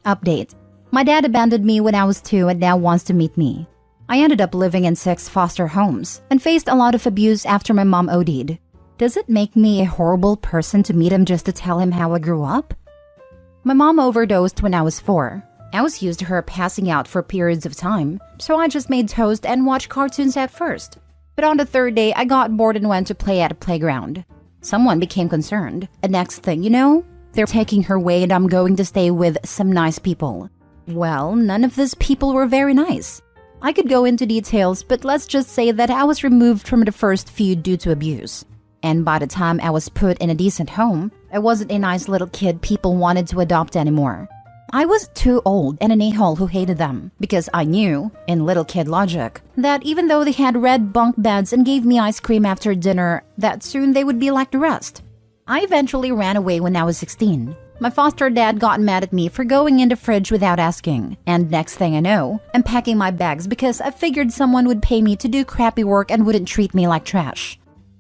Update. My dad abandoned me when I was 2 and now wants to meet me. I ended up living in 6 foster homes and faced a lot of abuse after my mom OD'd. Does it make me a horrible person to meet him just to tell him how I grew up? My mom overdosed when I was 4. I was used to her passing out for periods of time, so I just made toast and watched cartoons at first. But on the 3rd day, I got bored and went to play at a playground. Someone became concerned, and next thing you know, they're taking her away and I'm going to stay with some nice people. Well, none of these people were very nice. I could go into details, but let's just say that I was removed from the first few due to abuse. And by the time I was put in a decent home, I wasn't a nice little kid people wanted to adopt anymore. I was too old and an a-hole who hated them because I knew, in little kid logic, that even though they had red bunk beds and gave me ice cream after dinner, that soon they would be like the rest. I eventually ran away when I was 16. My foster dad got mad at me for going in the fridge without asking, and next thing I know, I'm packing my bags because I figured someone would pay me to do crappy work and wouldn't treat me like trash.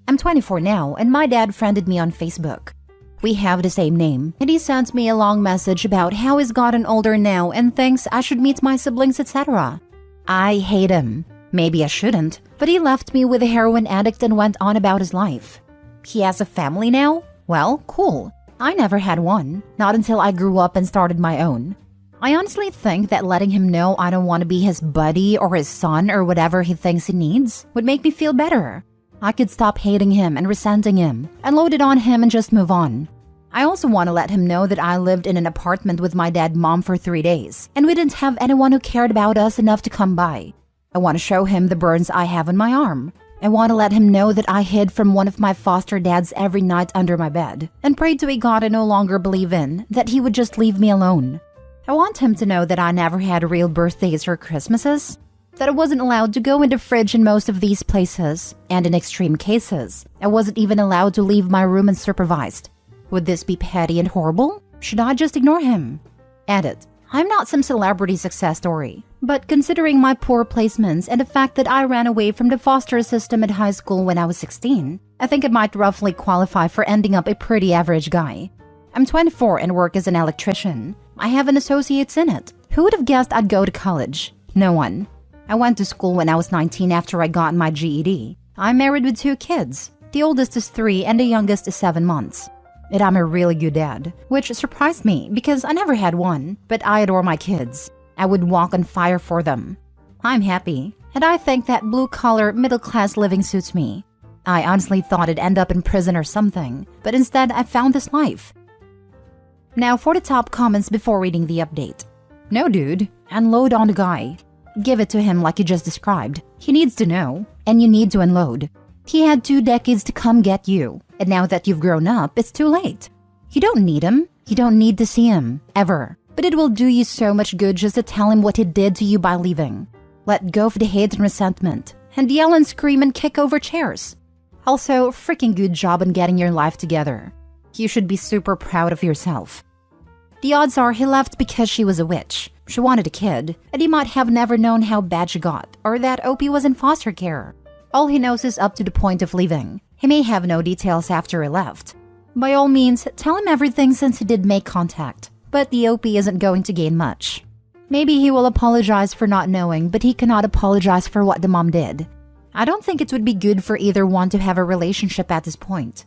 I'm 24 now, and my dad friended me on Facebook. We have the same name, and he sent me a long message about how he's gotten older now and thinks I should meet my siblings, etc. I hate him. Maybe I shouldn't, but he left me with a heroin addict and went on about his life. He has a family now? Well, cool. I never had one, not until I grew up and started my own. I honestly think that letting him know I don't want to be his buddy or his son or whatever he thinks he needs would make me feel better. I could stop hating him and resenting him, and load it on him and just move on. I also want to let him know that I lived in an apartment with my dad and mom for 3 days, and we didn't have anyone who cared about us enough to come by. I want to show him the burns I have on my arm. I want to let him know that I hid from one of my foster dads every night under my bed, and prayed to a God I no longer believe in, that he would just leave me alone. I want him to know that I never had real birthdays or Christmases, that I wasn't allowed to go in the fridge in most of these places, and in extreme cases, I wasn't even allowed to leave my room unsupervised. Would this be petty and horrible? Should I just ignore him? Edit. I'm not some celebrity success story, but considering my poor placements and the fact that I ran away from the foster system at high school when I was 16, I think I might roughly qualify for ending up a pretty average guy. I'm 24 and work as an electrician. I have an associate's in it. Who would have guessed I'd go to college? No one. I went to school when I was 19 after I got my GED. I'm married with 2 kids. The oldest is 3 and the youngest is 7 months. And I'm a really good dad, which surprised me because I never had one, but I adore my kids. I would walk on fire for them. I'm happy, and I think that blue-collar, middle-class living suits me. I honestly thought I'd end up in prison or something, but instead I found this life. Now for the top comments before reading the update. No dude, unload on the guy. Give it to him like you just described. He needs to know, and you need to unload. He had 2 decades to come get you, and now that you've grown up, it's too late. You don't need him. You don't need to see him, ever. But it will do you so much good just to tell him what he did to you by leaving. Let go of the hate and resentment, and yell and scream and kick over chairs. Also, freaking good job on getting your life together. You should be super proud of yourself. The odds are he left because she was a witch. She wanted a kid, and he might have never known how bad she got, or that Opie was in foster care. All he knows is up to the point of leaving. He may have no details after he left. By all means, tell him everything since he did make contact, but the Opie isn't going to gain much. Maybe he will apologize for not knowing, but he cannot apologize for what the mom did. I don't think it would be good for either one to have a relationship at this point.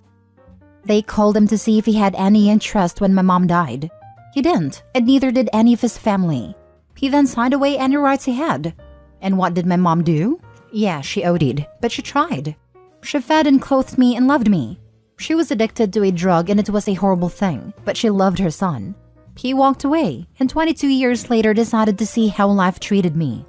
They called him to see if he had any interest when my mom died. He didn't, and neither did any of his family. He then signed away any rights he had. And what did my mom do? Yeah, she OD'd, but she tried. She fed and clothed me and loved me. She was addicted to a drug and it was a horrible thing, but she loved her son. He walked away, and 22 years later decided to see how life treated me.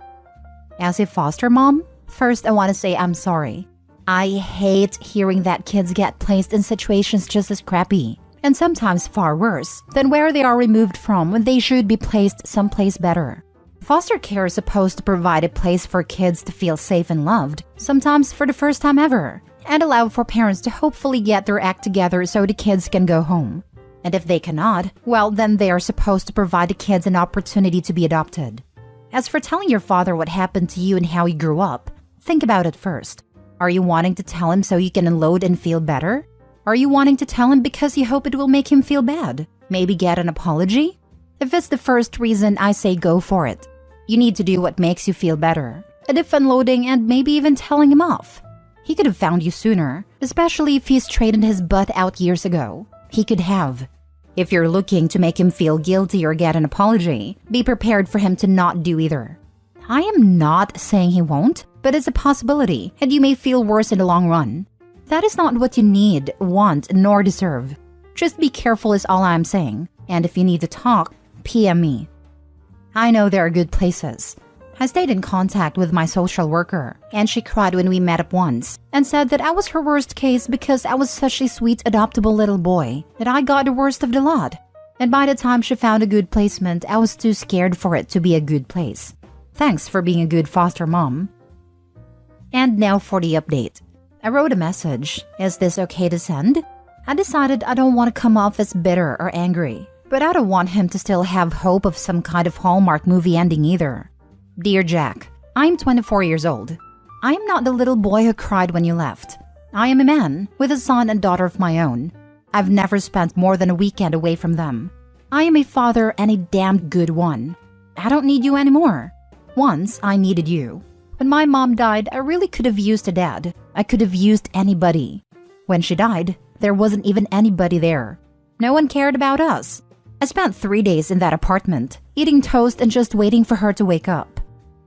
As a foster mom, first I want to say I'm sorry. I hate hearing that kids get placed in situations just as crappy, and sometimes far worse, than where they are removed from when they should be placed someplace better. Foster care is supposed to provide a place for kids to feel safe and loved, sometimes for the first time ever, and allow for parents to hopefully get their act together so the kids can go home. And if they cannot, well, then they are supposed to provide the kids an opportunity to be adopted. As for telling your father what happened to you and how you grew up, think about it first. Are you wanting to tell him so you can unload and feel better? Are you wanting to tell him because you hope it will make him feel bad? Maybe get an apology? If it's the first reason, I say go for it. You need to do what makes you feel better. And if unloading and maybe even telling him off. He could have found you sooner, especially if he straightened his butt out years ago. He could have. If you're looking to make him feel guilty or get an apology, be prepared for him to not do either. I am not saying he won't, but it's a possibility, and you may feel worse in the long run. That is not what you need, want, nor deserve. Just be careful is all I'm saying, and if you need to talk, PM me. I know there are good places. I stayed in contact with my social worker, and she cried when we met up once and said that I was her worst case because I was such a sweet adoptable little boy that I got the worst of the lot. And by the time she found a good placement, I was too scared for it to be a good place. Thanks for being a good foster mom. And now for the update. I wrote a message. Is this okay to send? I decided I don't want to come off as bitter or angry, but I don't want him to still have hope of some kind of Hallmark movie ending either. Dear Jack, I'm 24 years old. I am not the little boy who cried when you left. I am a man with a son and daughter of my own. I've never spent more than a weekend away from them. I am a father and a damned good one. I don't need you anymore. Once I needed you. When my mom died, I really could have used a dad. I could have used anybody. When she died, there wasn't even anybody there. No one cared about us. I spent 3 days in that apartment, eating toast and just waiting for her to wake up.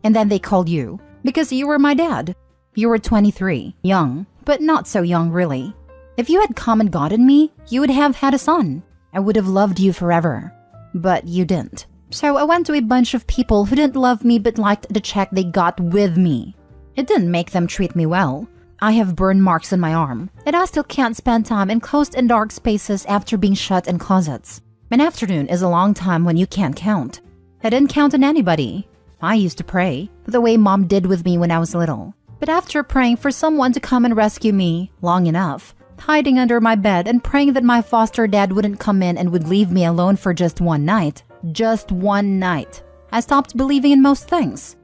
And then they called you, because you were my dad. You were 23, young, but not so young really. If you had come and gotten me, you would have had a son. I would have loved you forever. But you didn't. So I went to a bunch of people who didn't love me but liked the check they got with me. It didn't make them treat me well. I have burn marks on my arm, and I still can't spend time in closed and dark spaces after being shut in closets. An afternoon is a long time when you can't count. I didn't count on anybody. I used to pray, the way Mom did with me when I was little. But after praying for someone to come and rescue me long enough, hiding under my bed and praying that my foster dad wouldn't come in and would leave me alone for just one night, I stopped believing in most things.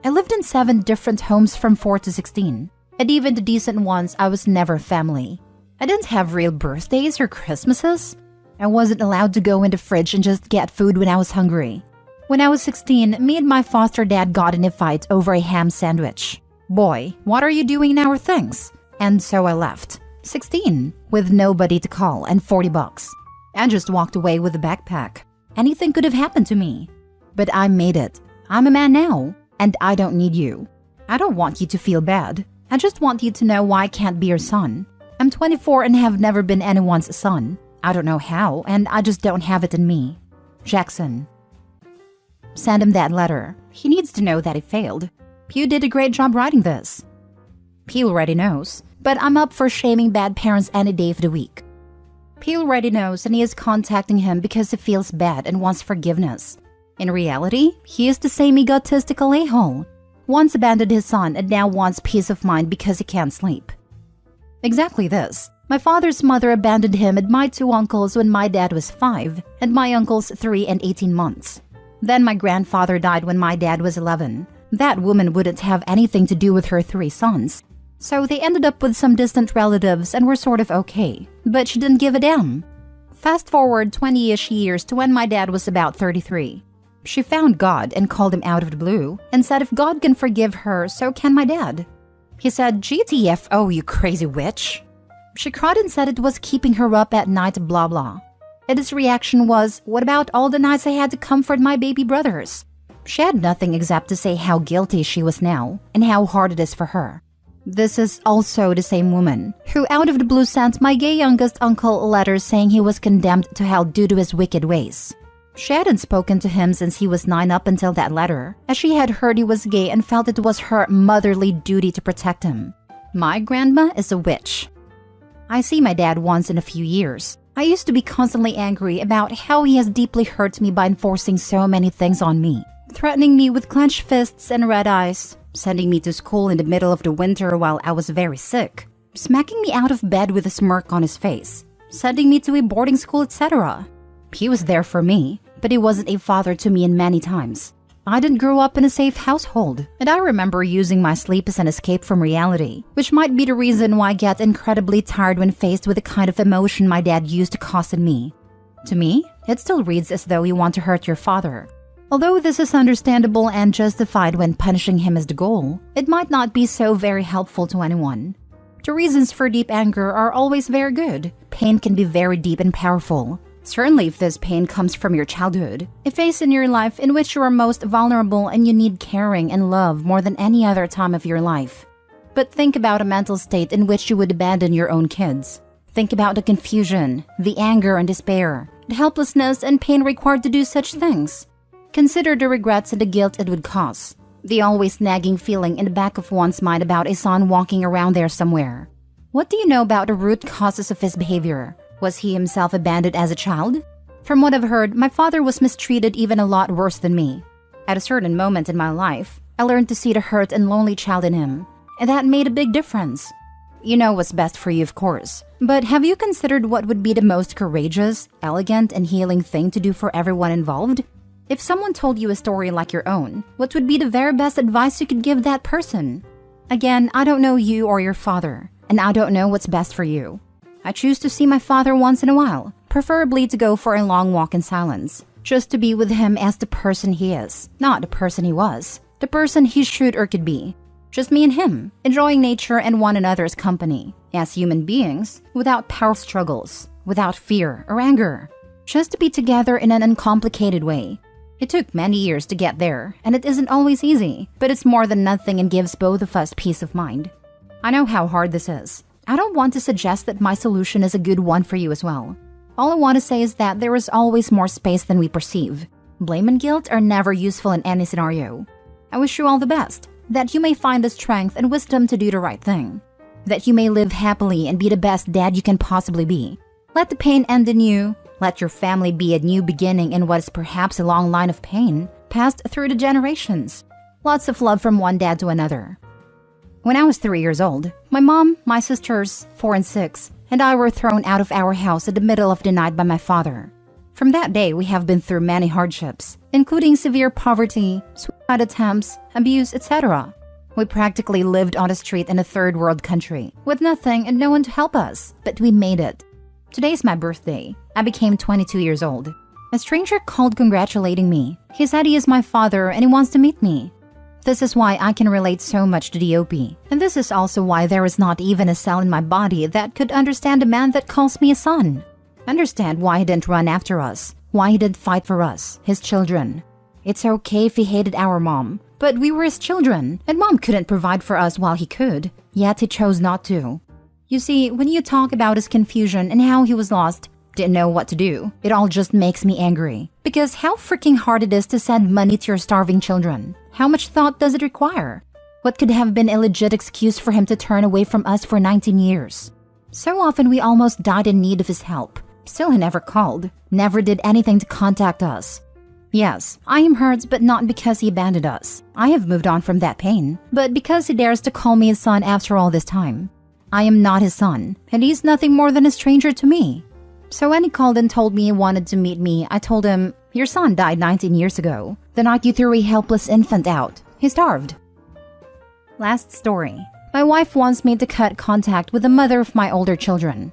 I lived in 7 different homes from 4 to 16, and even the decent ones, I was never family. I didn't have real birthdays or Christmases. I wasn't allowed to go in the fridge and just get food when I was hungry. When I was 16, me and my foster dad got in a fight over a ham sandwich. Boy, what are you doing in our things? And so I left. 16, with nobody to call and $40. I just walked away with a backpack. Anything could have happened to me. But I made it. I'm a man now, and I don't need you. I don't want you to feel bad. I just want you to know why I can't be your son. I'm 24 and have never been anyone's son. I don't know how, and I just don't have it in me. Jackson. Send him that letter. He needs to know that he failed. You did a great job writing this. He already knows, but I'm up for shaming bad parents any day of the week. He already knows, and he is contacting him because he feels bad and wants forgiveness. In reality, he is the same egotistical a-hole. Once abandoned his son and now wants peace of mind because he can't sleep. Exactly this. My father's mother abandoned him and my 2 uncles when my dad was 5, and my uncles 3 and 18 months. Then my grandfather died when my dad was 11. That woman wouldn't have anything to do with her 3 sons. So they ended up with some distant relatives and were sort of okay, but she didn't give a damn. Fast forward 20-ish years to when my dad was about 33. She found God and called him out of the blue and said if God can forgive her, so can my dad. He said, GTFO, you crazy witch. She cried and said it was keeping her up at night, blah blah. And his reaction was, what about all the nights I had to comfort my baby brothers? She had nothing except to say how guilty she was now and how hard it is for her. This is also the same woman who out of the blue sent my gay youngest uncle letters saying he was condemned to hell due to his wicked ways. She hadn't spoken to him since he was 9 up until that letter, as she had heard he was gay and felt it was her motherly duty to protect him. My grandma is a witch. I see my dad once in a few years. I used to be constantly angry about how he has deeply hurt me by enforcing so many things on me, threatening me with clenched fists and red eyes, sending me to school in the middle of the winter while I was very sick, smacking me out of bed with a smirk on his face, sending me to a boarding school, etc. He was there for me, but he wasn't a father to me in many times. I didn't grow up in a safe household, and I remember using my sleep as an escape from reality, which might be the reason why I get incredibly tired when faced with the kind of emotion my dad used to cause in me. To me, it still reads as though you want to hurt your father. Although this is understandable and justified when punishing him is the goal, it might not be so very helpful to anyone. The reasons for deep anger are always very good. Pain can be very deep and powerful. Certainly if this pain comes from your childhood, a phase in your life in which you are most vulnerable and you need caring and love more than any other time of your life. But think about a mental state in which you would abandon your own kids. Think about the confusion, the anger and despair, the helplessness and pain required to do such things. Consider the regrets and the guilt it would cause. The always nagging feeling in the back of one's mind about a son walking around there somewhere. What do you know about the root causes of his behavior? Was he himself abandoned as a child? From what I've heard, my father was mistreated even a lot worse than me. At a certain moment in my life, I learned to see the hurt and lonely child in him, and that made a big difference. You know what's best for you, of course, but have you considered what would be the most courageous, elegant, and healing thing to do for everyone involved? If someone told you a story like your own, what would be the very best advice you could give that person? Again, I don't know you or your father, and I don't know what's best for you. I choose to see my father once in a while, preferably to go for a long walk in silence, just to be with him as the person he is, not the person he was, the person he should or could be. Just me and him, enjoying nature and one another's company, as human beings, without power struggles, without fear or anger, just to be together in an uncomplicated way. It took many years to get there, and it isn't always easy, but it's more than nothing and gives both of us peace of mind. I know how hard this is. I don't want to suggest that my solution is a good one for you as well. All I want to say is that there is always more space than we perceive. Blame and guilt are never useful in any scenario. I wish you all the best, that you may find the strength and wisdom to do the right thing, that you may live happily and be the best dad you can possibly be. Let the pain end in you. Let your family be a new beginning in what is perhaps a long line of pain, passed through the generations. Lots of love from one dad to another. When I was 3 years old, my mom, my sisters, 4 and 6, and I were thrown out of our house in the middle of the night by my father. From that day, we have been through many hardships, including severe poverty, suicide attempts, abuse, etc. We practically lived on the street in a third world country, with nothing and no one to help us, but we made it. Today's my birthday. I became 22 years old. A stranger called congratulating me. He said he is my father and he wants to meet me. This is why I can relate so much to the OP. And this is also why there is not even a cell in my body that could understand a man that calls me a son. Understand why he didn't run after us, why he didn't fight for us, his children. It's okay if he hated our mom, but we were his children, and mom couldn't provide for us while he could, yet he chose not to. You see, when you talk about his confusion and how he was lost, didn't know what to do, it all just makes me angry. Because how freaking hard it is to send money to your starving children. How much thought does it require? What could have been a legit excuse for him to turn away from us for 19 years? So often we almost died in need of his help. Still he never called, never did anything to contact us. Yes, I am hurt, but not because he abandoned us. I have moved on from that pain, but because he dares to call me his son after all this time. I am not his son, and he's nothing more than a stranger to me. So when he called and told me he wanted to meet me, I told him, your son died 19 years ago. The night you threw a helpless infant out. He starved. Last story. My wife wants me to cut contact with the mother of my older children.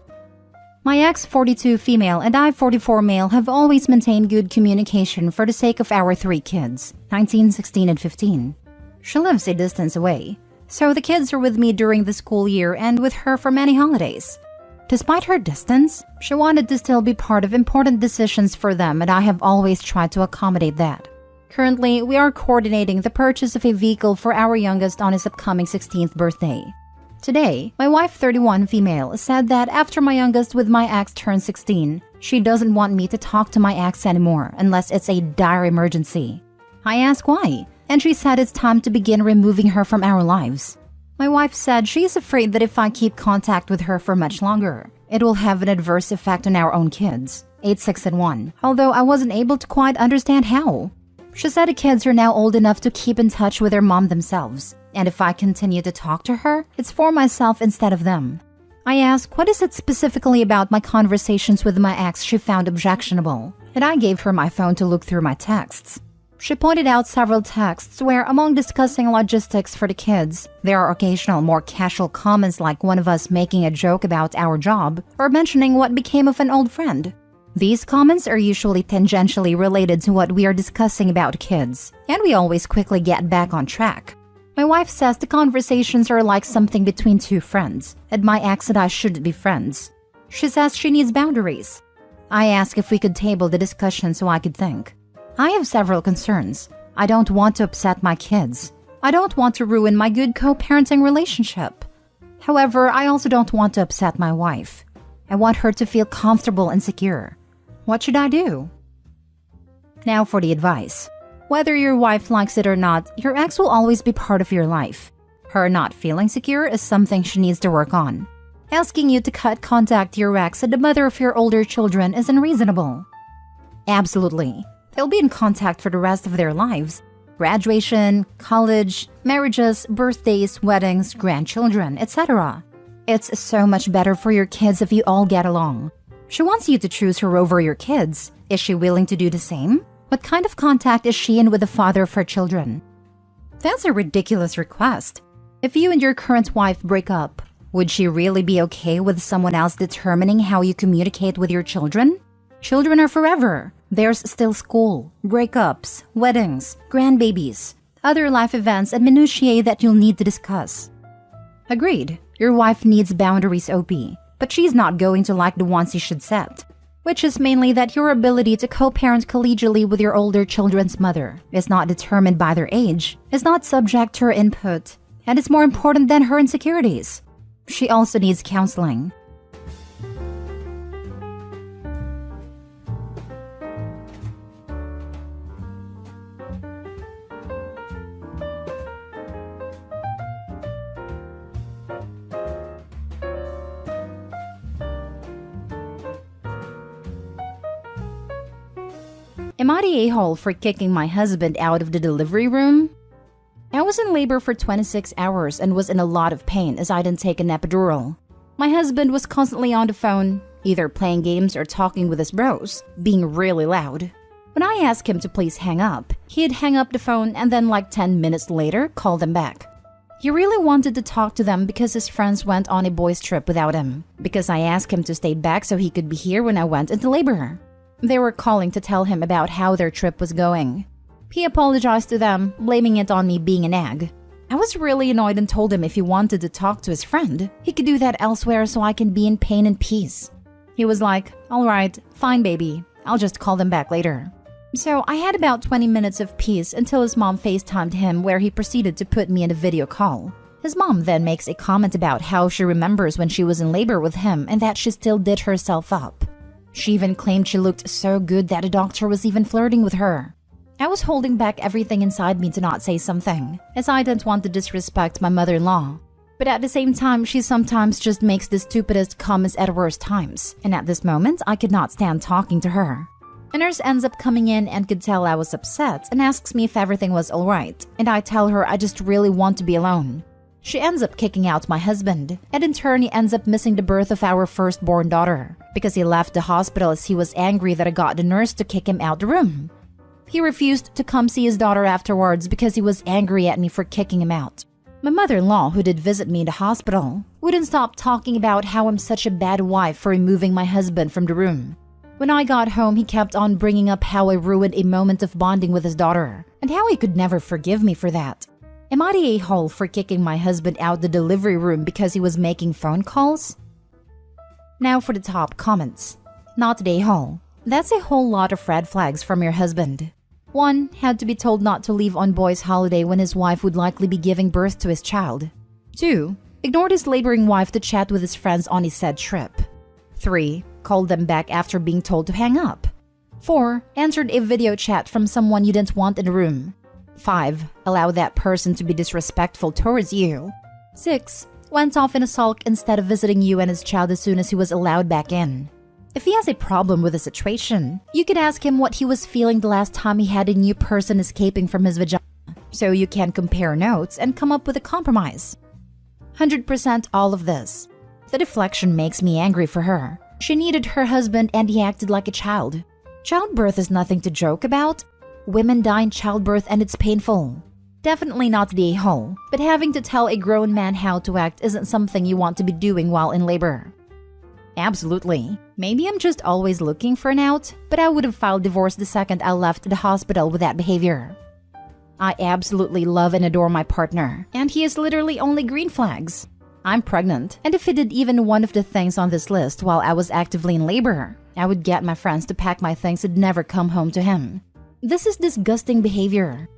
My ex, 42 female, and I, 44 male, have always maintained good communication for the sake of our 3 kids, 19, 16, and 15. She lives a distance away, so the kids are with me during the school year and with her for many holidays. Despite her distance, she wanted to still be part of important decisions for them, and I have always tried to accommodate that. Currently, we are coordinating the purchase of a vehicle for our youngest on his upcoming 16th birthday. Today, my wife, 31 female, said that after my youngest with my ex turned 16, she doesn't want me to talk to my ex anymore unless it's a dire emergency. I asked why, and she said it's time to begin removing her from our lives. My wife said she's afraid that if I keep contact with her for much longer, it will have an adverse effect on our own kids, 8, 6, and 1, although I wasn't able to quite understand how. She said the kids are now old enough to keep in touch with their mom themselves, and if I continue to talk to her, it's for myself instead of them. I asked what is it specifically about my conversations with my ex she found objectionable, and I gave her my phone to look through my texts. She pointed out several texts where, among discussing logistics for the kids, there are occasional more casual comments like one of us making a joke about our job or mentioning what became of an old friend. These comments are usually tangentially related to what we are discussing about kids, and we always quickly get back on track. My wife says the conversations are like something between two friends, and my ex and I shouldn't be friends. She says she needs boundaries. I ask if we could table the discussion so I could think. I have several concerns. I don't want to upset my kids. I don't want to ruin my good co-parenting relationship. However, I also don't want to upset my wife. I want her to feel comfortable and secure. What should I do? Now for the advice. Whether your wife likes it or not, your ex will always be part of your life. Her not feeling secure is something she needs to work on. Asking you to cut contact to your ex and the mother of your older children is unreasonable. Absolutely. They'll be in contact for the rest of their lives. Graduation, college, marriages, birthdays, weddings, grandchildren, etc. It's so much better for your kids if you all get along. She wants you to choose her over your kids. Is she willing to do the same? What kind of contact is she in with the father of her children? That's a ridiculous request. If you and your current wife break up, would she really be okay with someone else determining how you communicate with your children? Children are forever. There's still school, breakups, weddings, grandbabies, other life events and minutiae that you'll need to discuss. Agreed, your wife needs boundaries, OP, but she's not going to like the ones you should set, which is mainly that your ability to co-parent collegially with your older children's mother is not determined by their age, is not subject to her input, and is more important than her insecurities. She also needs counseling. Am I the a-hole for kicking my husband out of the delivery room? I was in labor for 26 hours and was in a lot of pain as I didn't take an epidural. My husband was constantly on the phone, either playing games or talking with his bros, being really loud. When I asked him to please hang up, he'd hang up the phone and then like 10 minutes later call them back. He really wanted to talk to them because his friends went on a boys' trip without him, because I asked him to stay back so he could be here when I went into labor. They were calling to tell him about how their trip was going. He apologized to them, blaming it on me being an egg. I was really annoyed and told him if he wanted to talk to his friend, he could do that elsewhere so I can be in pain and peace. He was like, "Alright, fine baby, I'll just call them back later." So I had about 20 minutes of peace until his mom FaceTimed him where he proceeded to put me in a video call. His mom then makes a comment about how she remembers when she was in labor with him and that she still did herself up. She even claimed she looked so good that a doctor was even flirting with her. I was holding back everything inside me to not say something, as I didn't want to disrespect my mother-in-law. But at the same time, she sometimes just makes the stupidest comments at worst times, and at this moment, I could not stand talking to her. A nurse ends up coming in and could tell I was upset and asks me if everything was alright, and I tell her I just really want to be alone. She ends up kicking out my husband, and in turn he ends up missing the birth of our firstborn daughter, because he left the hospital as he was angry that I got the nurse to kick him out the room. He refused to come see his daughter afterwards because he was angry at me for kicking him out. My mother-in-law, who did visit me in the hospital, wouldn't stop talking about how I'm such a bad wife for removing my husband from the room. When I got home, he kept on bringing up how I ruined a moment of bonding with his daughter, and how he could never forgive me for that. Am I the a-hole for kicking my husband out the delivery room because he was making phone calls? Now for the top comments. Not the a-hole. That's a whole lot of red flags from your husband. 1. Had to be told not to leave on boys' holiday when his wife would likely be giving birth to his child. 2. Ignored his laboring wife to chat with his friends on his said trip. 3. Called them back after being told to hang up. 4. Answered a video chat from someone you didn't want in the room. 5. Allowed that person to be disrespectful towards you. 6. Went off in a sulk instead of visiting you and his child as soon as he was allowed back in. If he has a problem with the situation, you could ask him what he was feeling the last time he had a new person escaping from his vagina, so you can compare notes and come up with a compromise. 100% all of this. The deflection makes me angry for her. She needed her husband and he acted like a child. Childbirth is nothing to joke about. Women die in childbirth and it's painful. Definitely not the a-hole, but having to tell a grown man how to act isn't something you want to be doing while in labor. Absolutely. Maybe I'm just always looking for an out, but I would have filed divorce the second I left the hospital with that behavior. I absolutely love and adore my partner, and he is literally only green flags. I'm pregnant, and if he did even one of the things on this list while I was actively in labor, I would get my friends to pack my things and never come home to him. This is disgusting behavior.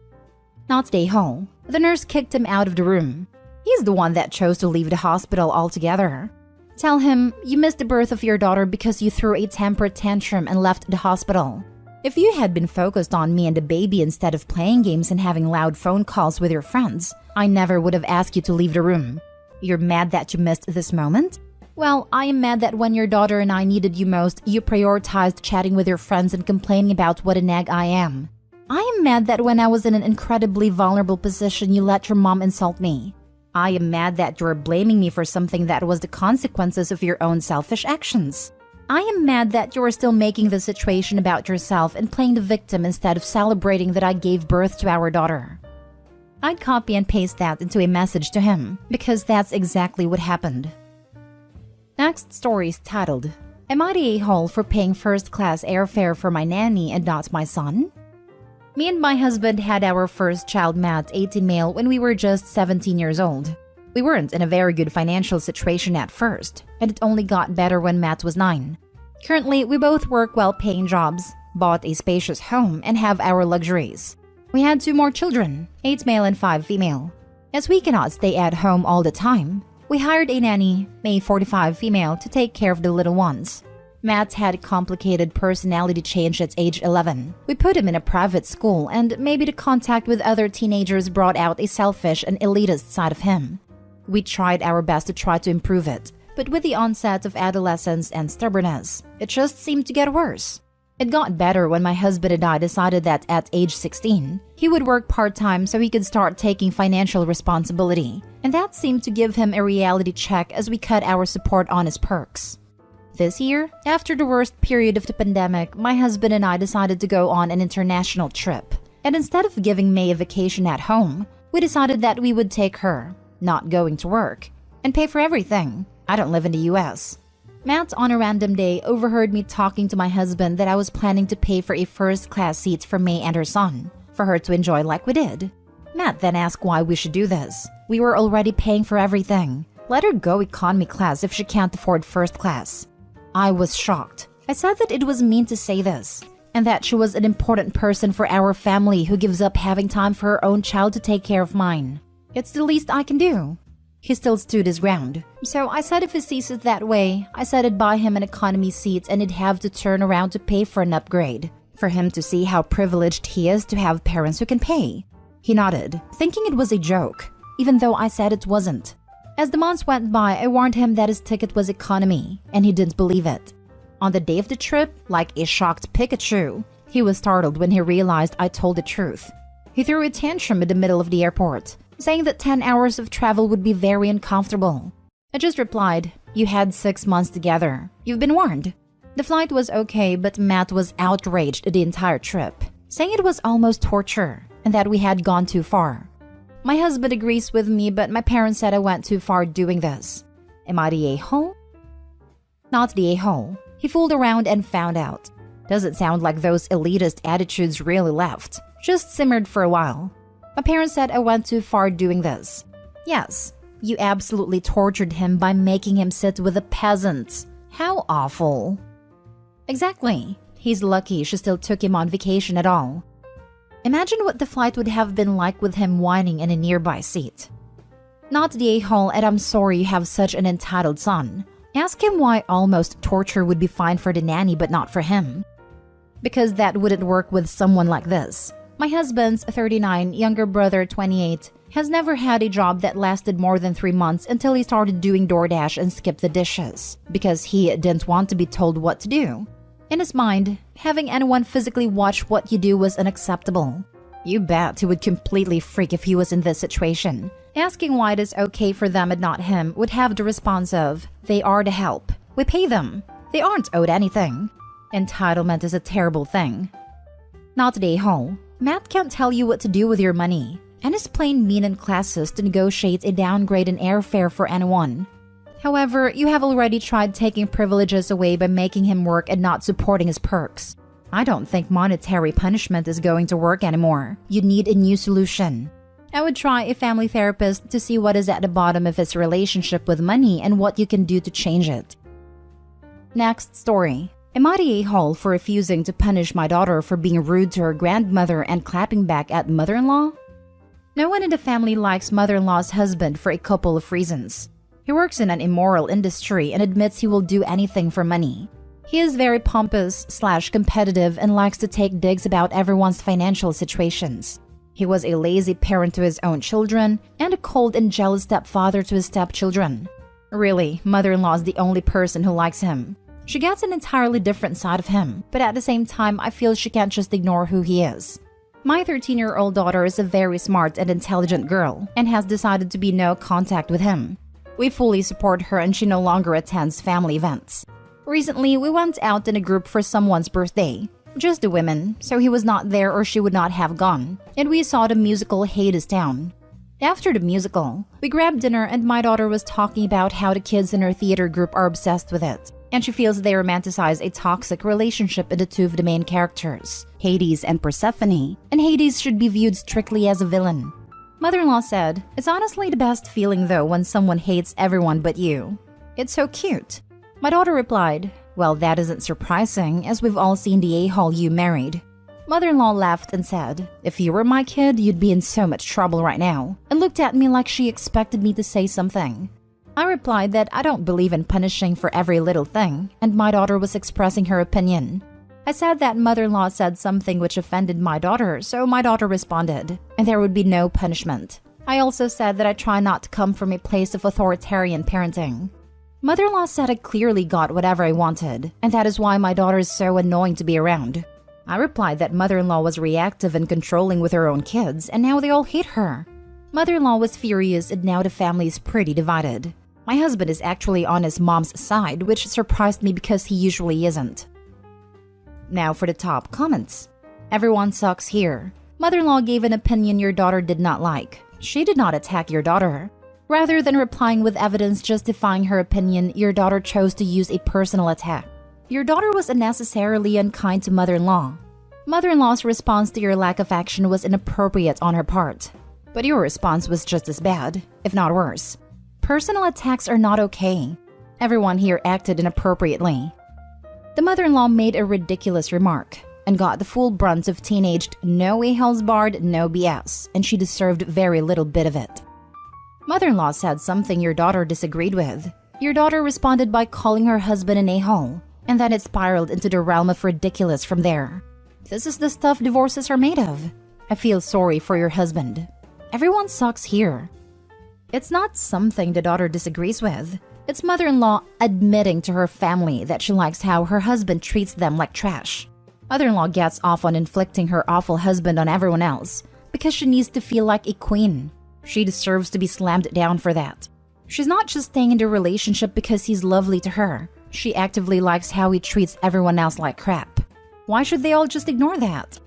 Not Dae-ho. The nurse kicked him out of the room. He's the one that chose to leave the hospital altogether. Tell him you missed the birth of your daughter because you threw a temper tantrum and left the hospital. If you had been focused on me and the baby instead of playing games and having loud phone calls with your friends, I never would have asked you to leave the room. You're mad that you missed this moment? Well, I am mad that when your daughter and I needed you most, you prioritized chatting with your friends and complaining about what a nag I am. I am mad that when I was in an incredibly vulnerable position, you let your mom insult me. I am mad that you're blaming me for something that was the consequences of your own selfish actions. I am mad that you are still making the situation about yourself and playing the victim instead of celebrating that I gave birth to our daughter. I'd copy and paste that into a message to him, because that's exactly what happened. Next story is titled, Am I the a-hole for paying first-class airfare for my nanny and not my son? Me and my husband had our first child, Matt, 18 male, when we were just 17 years old. We weren't in a very good financial situation at first, and it only got better when Matt was 9. Currently, we both work well-paying jobs, bought a spacious home, and have our luxuries. We had 2 more children, 8 male and 5 female. As we cannot stay at home all the time, we hired a nanny, a 45 female, to take care of the little ones. Matt had a complicated personality change at age 11. We put him in a private school, and maybe the contact with other teenagers brought out a selfish and elitist side of him. We tried our best to try to improve it, but with the onset of adolescence and stubbornness, it just seemed to get worse. It got better when my husband and I decided that at age 16, he would work part-time so he could start taking financial responsibility, and that seemed to give him a reality check as we cut our support on his perks. This year, after the worst period of the pandemic, my husband and I decided to go on an international trip, and instead of giving May a vacation at home, we decided that we would take her, not going to work, and pay for everything. I don't live in the US. Matt, on a random day, overheard me talking to my husband that I was planning to pay for a first-class seat for May and her son, for her to enjoy like we did. Matt then asked why we should do this. We were already paying for everything. Let her go economy class if she can't afford first class. I was shocked. I said that it was mean to say this, and that she was an important person for our family who gives up having time for her own child to take care of mine. It's the least I can do. He still stood his ground. So I said if he sees it that way, I said I'd buy him an economy seat and he'd have to turn around to pay for an upgrade, for him to see how privileged he is to have parents who can pay. He nodded, thinking it was a joke, even though I said it wasn't. As the months went by, I warned him that his ticket was economy, and he didn't believe it. On the day of the trip, like a shocked Pikachu, he was startled when he realized I told the truth. He threw a tantrum in the middle of the airport, saying that 10 hours of travel would be very uncomfortable. I just replied, "You had 6 months together. You've been warned." The flight was okay, but Matt was outraged the entire trip, saying it was almost torture and that we had gone too far. My husband agrees with me, but my parents said I went too far doing this. Am I the a-hole? Not the a-hole. He fooled around and found out. Doesn't sound like those elitist attitudes really left. Just simmered for a while. My parents said I went too far doing this. Yes, you absolutely tortured him by making him sit with a peasant. How awful. Exactly. He's lucky she still took him on vacation at all. Imagine what the flight would have been like with him whining in a nearby seat. Not the a-hole, and I'm sorry you have such an entitled son. Ask him why almost torture would be fine for the nanny but not for him. Because that wouldn't work with someone like this. My husband's 39, younger brother 28, has never had a job that lasted more than 3 months until he started doing DoorDash and skipped the dishes, because he didn't want to be told what to do. In his mind, having anyone physically watch what you do was unacceptable. You bet he would completely freak if he was in this situation. Asking why it is okay for them and not him would have the response of, "They are to help. We pay them. They aren't owed anything." Entitlement is a terrible thing. Not the a-hole. Matt can't tell you what to do with your money, and is plain mean and classist to negotiate a downgrade in airfare for anyone. However, you have already tried taking privileges away by making him work and not supporting his perks. I don't think monetary punishment is going to work anymore. You need a new solution. I would try a family therapist to see what is at the bottom of his relationship with money and what you can do to change it. Next story. Am I the a-hole for refusing to punish my daughter for being rude to her grandmother and clapping back at mother-in-law? No one in the family likes mother-in-law's husband for a couple of reasons. He works in an immoral industry and admits he will do anything for money. He is very pompous/competitive and likes to take digs about everyone's financial situations. He was a lazy parent to his own children and a cold and jealous stepfather to his stepchildren. Really, mother-in-law is the only person who likes him. She gets an entirely different side of him, but at the same time, I feel she can't just ignore who he is. My 13-year-old daughter is a very smart and intelligent girl and has decided to be no contact with him. We fully support her and she no longer attends family events. Recently, we went out in a group for someone's birthday. Just the women, so he was not there or she would not have gone, and we saw the musical Hadestown. After the musical, we grabbed dinner and my daughter was talking about how the kids in her theater group are obsessed with it, and she feels they romanticize a toxic relationship in the two of the main characters, Hades and Persephone, and Hades should be viewed strictly as a villain. Mother-in-law said, "It's honestly the best feeling though when someone hates everyone but you. It's so cute." My daughter replied, "Well, that isn't surprising as we've all seen the a-hole you married." Mother-in-law laughed and said, "If you were my kid, you'd be in so much trouble right now," and looked at me like she expected me to say something. I replied that I don't believe in punishing for every little thing, and my daughter was expressing her opinion. I said that mother-in-law said something which offended my daughter, so my daughter responded, and there would be no punishment. I also said that I try not to come from a place of authoritarian parenting. Mother-in-law said I clearly got whatever I wanted, and that is why my daughter is so annoying to be around. I replied that mother-in-law was reactive and controlling with her own kids, and now they all hate her. Mother-in-law was furious, and now the family is pretty divided. My husband is actually on his mom's side, which surprised me because he usually isn't. Now for the top comments. Everyone sucks here. Mother-in-law gave an opinion your daughter did not like. She did not attack your daughter. Rather than replying with evidence justifying her opinion, your daughter chose to use a personal attack. Your daughter was unnecessarily unkind to mother-in-law. Mother-in-law's response to your lack of action was inappropriate on her part. But your response was just as bad, if not worse. Personal attacks are not okay. Everyone here acted inappropriately. The mother-in-law made a ridiculous remark and got the full brunt of teenaged "no a-holes barred, no BS," and she deserved very little bit of it. Mother-in-law said something your daughter disagreed with. Your daughter responded by calling her husband an a-hole, and then it spiraled into the realm of ridiculous from there. This is the stuff divorces are made of. I feel sorry for your husband. Everyone sucks here. It's not something the daughter disagrees with. It's mother-in-law admitting to her family that she likes how her husband treats them like trash. Mother-in-law gets off on inflicting her awful husband on everyone else because she needs to feel like a queen. She deserves to be slammed down for that. She's not just staying in the relationship because he's lovely to her. She actively likes how he treats everyone else like crap. Why should they all just ignore that?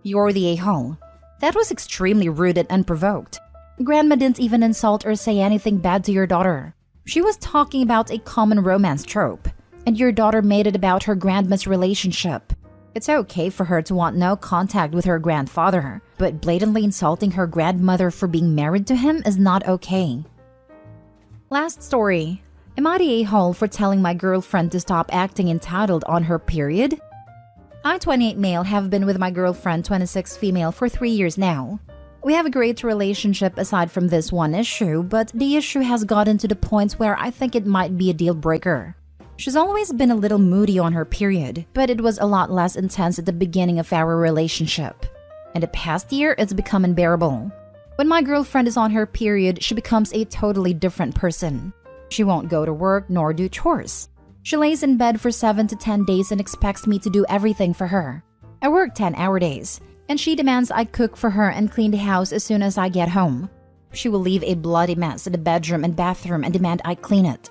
You're the a-hole. That was extremely rude and unprovoked. Grandma didn't even insult or say anything bad to your daughter. She was talking about a common romance trope, and your daughter made it about her grandma's relationship. It's okay for her to want no contact with her grandfather, but blatantly insulting her grandmother for being married to him is not okay. Last story. Am I the a-hole for telling my girlfriend to stop acting entitled on her period? I, 28 male, have been with my girlfriend, 26 female, for 3 years now. We have a great relationship aside from this one issue, but the issue has gotten to the point where I think it might be a deal breaker. She's always been a little moody on her period, but it was a lot less intense at the beginning of our relationship. In the past year, it's become unbearable. When my girlfriend is on her period, she becomes a totally different person. She won't go to work nor do chores. She lays in bed for 7 to 10 days and expects me to do everything for her. I work 10-hour days, and she demands I cook for her and clean the house as soon as I get home. She will leave a bloody mess in the bedroom and bathroom and demand I clean it.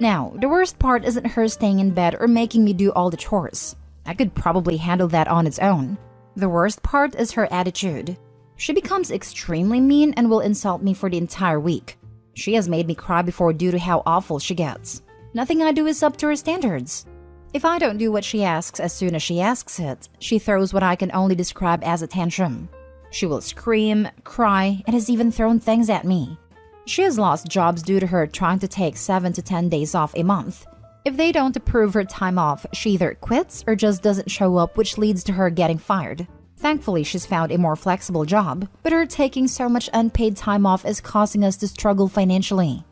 Now, the worst part isn't her staying in bed or making me do all the chores. I could probably handle that on its own. The worst part is her attitude. She becomes extremely mean and will insult me for the entire week. She has made me cry before due to how awful she gets. Nothing I do is up to her standards. If I don't do what she asks as soon as she asks it, she throws what I can only describe as a tantrum. She will scream, cry, and has even thrown things at me. She has lost jobs due to her trying to take 7 to 10 days off a month. If they don't approve her time off, she either quits or just doesn't show up, which leads to her getting fired. Thankfully, she's found a more flexible job, but her taking so much unpaid time off is causing us to struggle financially.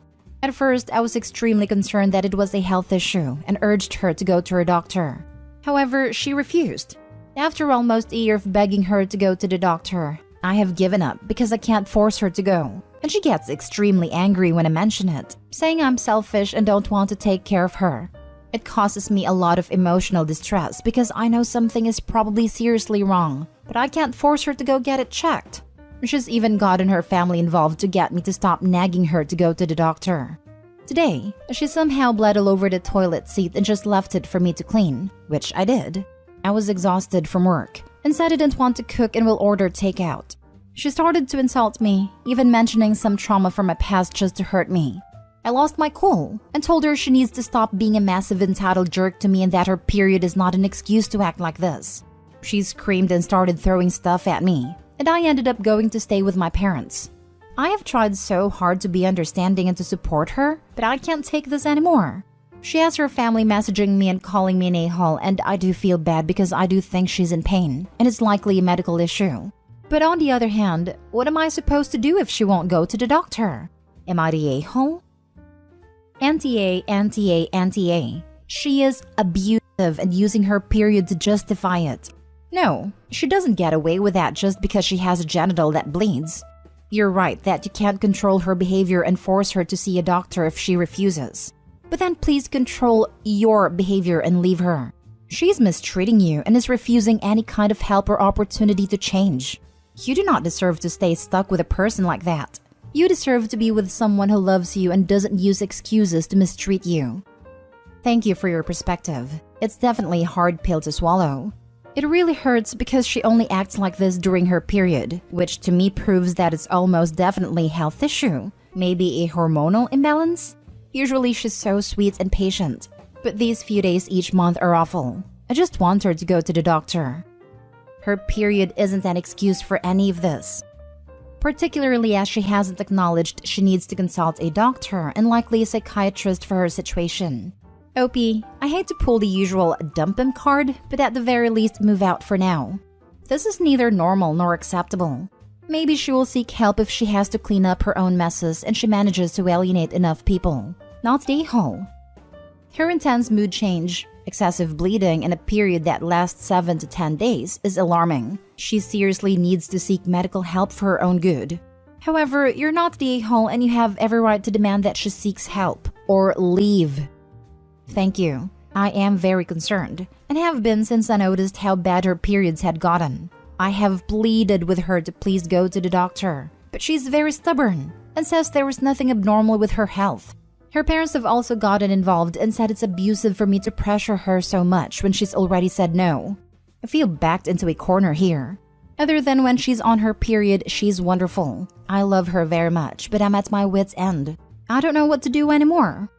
At first, I was extremely concerned that it was a health issue and urged her to go to her doctor. However, she refused. After almost a year of begging her to go to the doctor, I have given up because I can't force her to go. And she gets extremely angry when I mention it, saying I'm selfish and don't want to take care of her. It causes me a lot of emotional distress because I know something is probably seriously wrong, but I can't force her to go get it checked. She's even gotten her family involved to get me to stop nagging her to go to the doctor. Today, she somehow bled all over the toilet seat and just left it for me to clean, which I did. I was exhausted from work and said I didn't want to cook and will order takeout. She started to insult me, even mentioning some trauma from my past just to hurt me. I lost my cool and told her she needs to stop being a massive entitled jerk to me and that her period is not an excuse to act like this. She screamed and started throwing stuff at me, and I ended up going to stay with my parents. I have tried so hard to be understanding and to support her, but I can't take this anymore. She has her family messaging me and calling me an a-hole, and I do feel bad because I do think she's in pain, and it's likely a medical issue. But on the other hand, what am I supposed to do if she won't go to the doctor? Am I the a-hole? Anti-A, anti-A, anti-A. She is abusive and using her period to justify it. No, she doesn't get away with that just because she has a genital that bleeds. You're right that you can't control her behavior and force her to see a doctor if she refuses. But then please control your behavior and leave her. She's mistreating you and is refusing any kind of help or opportunity to change. You do not deserve to stay stuck with a person like that. You deserve to be with someone who loves you and doesn't use excuses to mistreat you. Thank you for your perspective. It's definitely a hard pill to swallow. It really hurts because she only acts like this during her period, which to me proves that it's almost definitely a health issue. Maybe a hormonal imbalance? Usually she's so sweet and patient, but these few days each month are awful. I just want her to go to the doctor. Her period isn't an excuse for any of this, particularly as she hasn't acknowledged she needs to consult a doctor and likely a psychiatrist for her situation. OP, I hate to pull the usual dump him card, but at the very least move out for now. This is neither normal nor acceptable. Maybe she will seek help if she has to clean up her own messes and she manages to alienate enough people. Not the a-hole. Her intense mood change, excessive bleeding, and a period that lasts 7 to 10 days is alarming. She seriously needs to seek medical help for her own good. However, you're not the a-hole and you have every right to demand that she seeks help or leave. Thank you. I am very concerned and have been since I noticed how bad her periods had gotten. I have pleaded with her to please go to the doctor, but she's very stubborn and says there was nothing abnormal with her health. Her parents have also gotten involved and said it's abusive for me to pressure her so much when she's already said no. I feel backed into a corner here. Other than when she's on her period, she's wonderful. I love her very much, but I'm at my wit's end. I don't know what to do anymore.